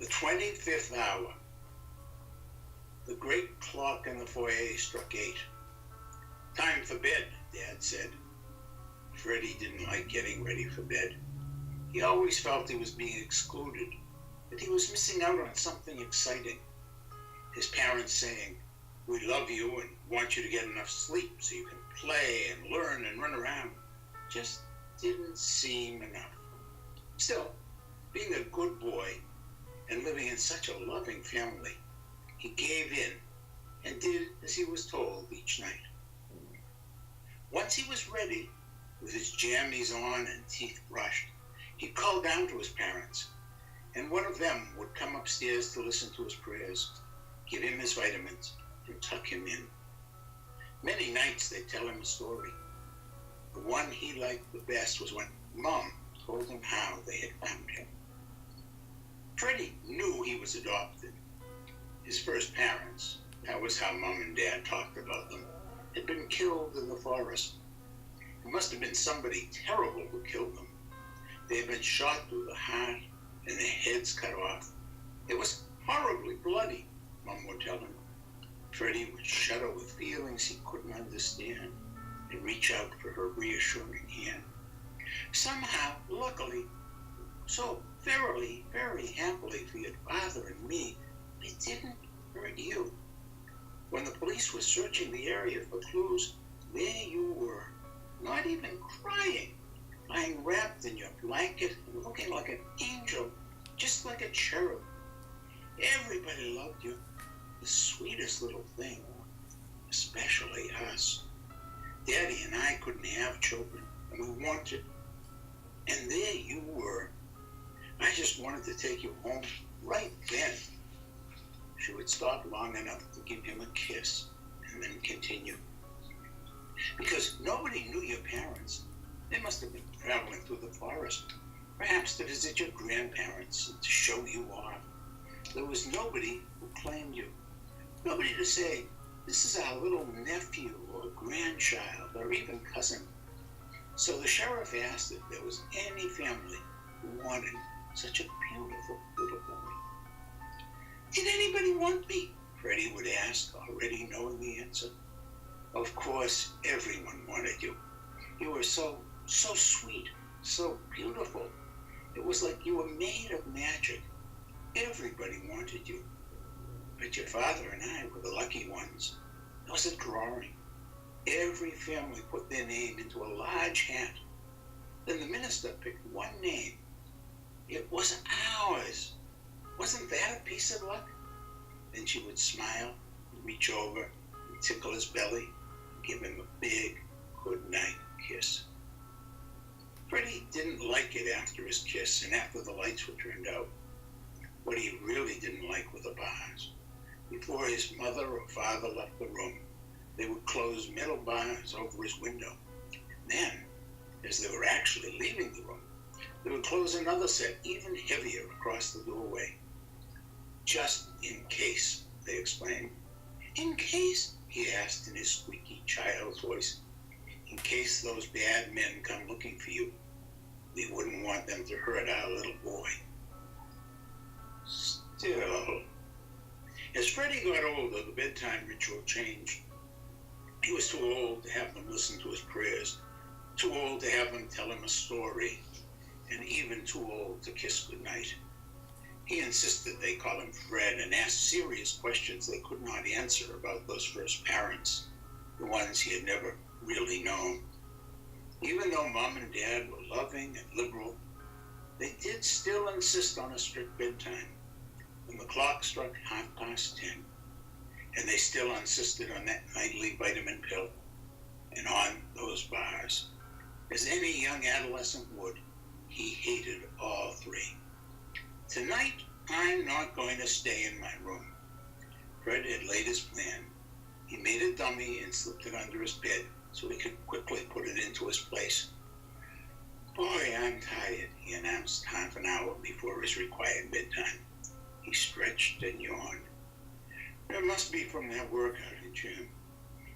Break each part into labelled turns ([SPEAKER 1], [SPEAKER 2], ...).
[SPEAKER 1] The 25th hour. The great clock in the foyer struck 8. Time for bed, Dad said. Freddie didn't like getting ready for bed. He always felt he was being excluded, that he was missing out on something exciting. His parents saying, "We love you and want you to get enough sleep so you can play and learn and run around," just didn't seem enough. Still, being a good boy and living in such a loving family, he gave in and did as he was told each night. Once he was ready, with his jammies on and teeth brushed, he'd call down to his parents, and one of them would come upstairs to listen to his prayers, give him his vitamins, and tuck him in. Many nights they'd tell him a story. The one he liked the best was when Mom told him how they had found him. Freddie knew he was adopted. His first parents, that was how Mom and Dad talked about them, had been killed in the forest. It must have been somebody terrible who killed them. They had been shot through the heart and their heads cut off. It was horribly bloody, Mom would tell him. Freddie would shudder with feelings he couldn't understand and reach out for her reassuring hand. Somehow, luckily, so very, very happily for your father and me, it didn't hurt you. When the police were searching the area for clues, there you were, not even crying, lying wrapped in your blanket and looking like an angel, just like a cherub. Everybody loved you, the sweetest little thing, especially us. Daddy and I couldn't have children, and we wanted. And there you were. I just wanted to take you home right then. She would stop long enough to give him a kiss and then continue. Because nobody knew your parents. They must have been traveling through the forest, perhaps to visit your grandparents and to show you off. There was nobody who claimed you. Nobody to say, "This is our little nephew or grandchild or even cousin." So the sheriff asked if there was any family who wanted such a beautiful little boy. "Did anybody want me?" Freddie would ask, already knowing the answer. Of course, everyone wanted you. You were so sweet, so beautiful. It was like you were made of magic. Everybody wanted you. But your father and I were the lucky ones. It was a drawing. Every family put their name into a large hat. Then the minister picked one name. It was ours. Wasn't that a piece of luck? Then she would smile, and reach over, and tickle his belly, and give him a big good-night kiss. Freddie didn't like it after his kiss and after the lights were turned out. What he really didn't like were the bars. Before his mother or father left the room, they would close metal bars over his window. Then, as they were actually leaving the room, they would close another set even heavier across the doorway. "Just in case," they explained. "In case?" he asked in his squeaky child's voice. "In case those bad men come looking for you. We wouldn't want them to hurt our little boy." Still, as Freddie got older, the bedtime ritual changed. He was too old to have them listen to his prayers, too old to have them tell him a story, and even too old to kiss goodnight. He insisted they call him Fred and ask serious questions they could not answer about those first parents, the ones he had never really known. Even though Mom and Dad were loving and liberal, they did still insist on a strict bedtime. When the clock struck 10:30, and they still insisted on that nightly vitamin pill and on those bars. As any young adolescent would, he hated all three. "Tonight, I'm not going to stay in my room." Fred had laid his plan. He made a dummy and slipped it under his bed so he could quickly put it into his place. "Boy, I'm tired," he announced half an hour before his required bedtime. He stretched and yawned. It must be from that workout in gym.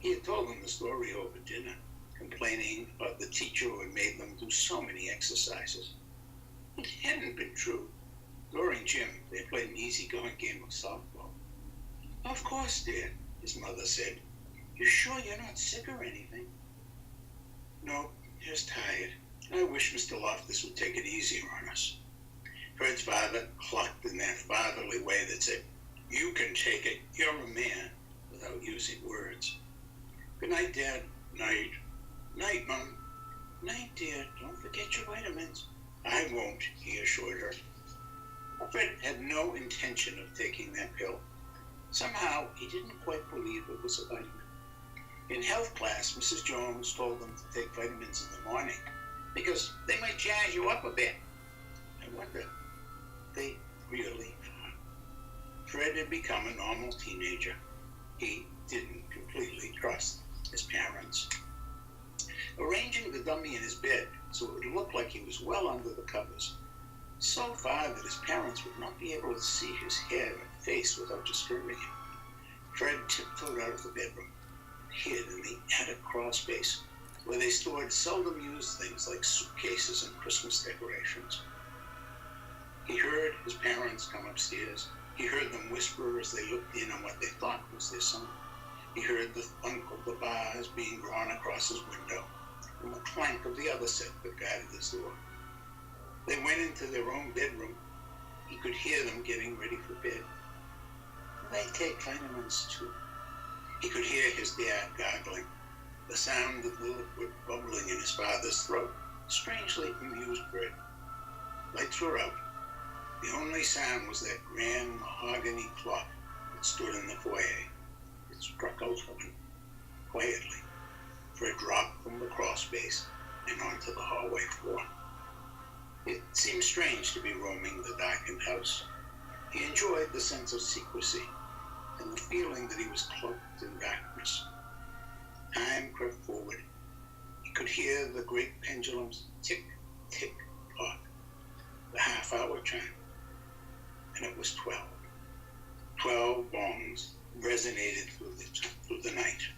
[SPEAKER 1] He had told them the story over dinner, complaining about the teacher who had made them do so many exercises. It hadn't been true. During gym, they played an easygoing game of softball. Of course, Dad, his mother said. You sure you're not sick or anything? No, just tired. I wish Mr. Loftus would take it easier on us. Fred's father clucked in that fatherly way that said, you can take it, you're a man, without using words. Good night, Dad. Night. Night, Mom. Night, dear. Don't forget your vitamins. I won't, he assured her. Fred had no intention of taking that pill. Somehow, he didn't quite believe it was a vitamin. In health class, Mrs. Jones told them to take vitamins in the morning because they might jazz you up a bit. I wonder, they really are. Fred had become a normal teenager. He didn't completely trust his parents. Arranging the dummy in his bed so it would look like he was well under the covers, so far that his parents would not be able to see his head and face without disturbing him, Fred tiptoed out of the bedroom, hid in the attic crawl space where they stored seldom used things like suitcases and Christmas decorations. He heard his parents come upstairs. He heard them whisper as they looked in on what they thought was their son. He heard the thunk of the bars being drawn across his window and the clank of the other set that guarded his door. They went into their own bedroom. He could hear them getting ready for bed. They take vitamins too. He could hear his dad gargling, the sound of the liquid bubbling in his father's throat. Strangely amused Fred. Lights were out. The only sound was that grand mahogany clock that stood in the foyer. It struck out 11. Quietly, Fred dropped from the crawl space and onto the hallway floor. It seemed strange to be roaming the darkened house. He enjoyed the sense of secrecy and the feeling that he was cloaked in darkness. Time crept forward. He could hear the great pendulum's tick, tick, clock, the half-hour chime, and it was 12. 12 bongs resonated through the night.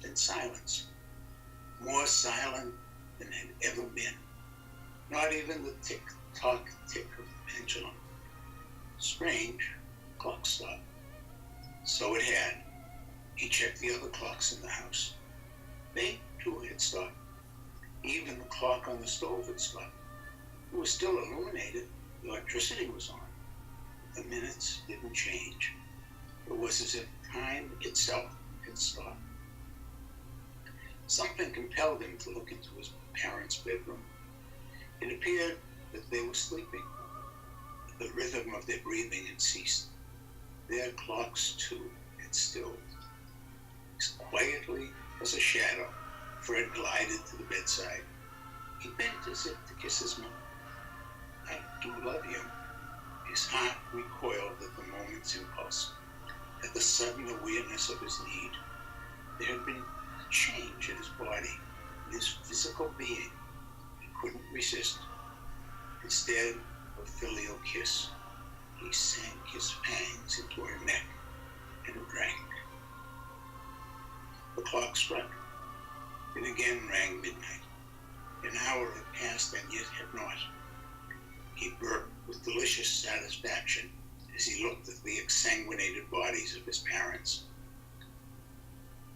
[SPEAKER 1] Then silence, more silent than had ever been. Not even the tick-tock tick of the pendulum. Strange, the clock stopped. So it had. He checked the other clocks in the house. They, too, had stopped. Even the clock on the stove had stopped. It was still illuminated. The electricity was on. The minutes didn't change. It was as if time itself had stopped. Something compelled him to look into his parents' bedroom. It appeared that they were sleeping. The rhythm of their breathing had ceased. Their clocks, too, had stilled. As quietly as a shadow, Fred glided to the bedside. He bent as if to kiss his mother. I do love you. His heart recoiled at the moment's impulse, at the sudden awareness of his need. There had been a change in his body, in his physical being. He couldn't resist. Instead of filial kiss, he sank his fangs into her neck and drank. The clock struck. It again rang midnight. An hour had passed and yet had not. He burped with delicious satisfaction as he looked at the exsanguinated bodies of his parents.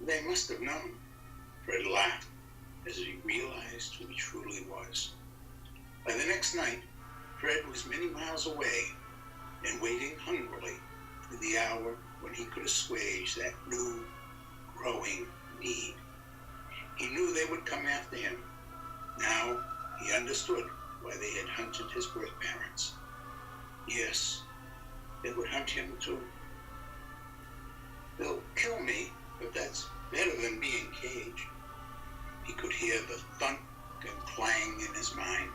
[SPEAKER 1] They must have known. Fred laughed as he realized who he truly was. By the next night, Fred was many miles away and waiting hungrily for the hour when he could assuage that new, growing need. He knew they would come after him. Now he understood why they had hunted his birth parents. Yes, they would hunt him too. They'll kill me, but that's better than being caged. He could hear the thunk and clang in his mind.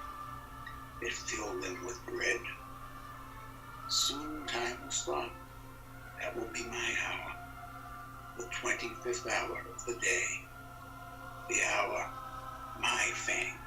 [SPEAKER 1] It filled him with dread. Soon time will stop. That will be my hour. The 25th hour of the day. The hour my fangs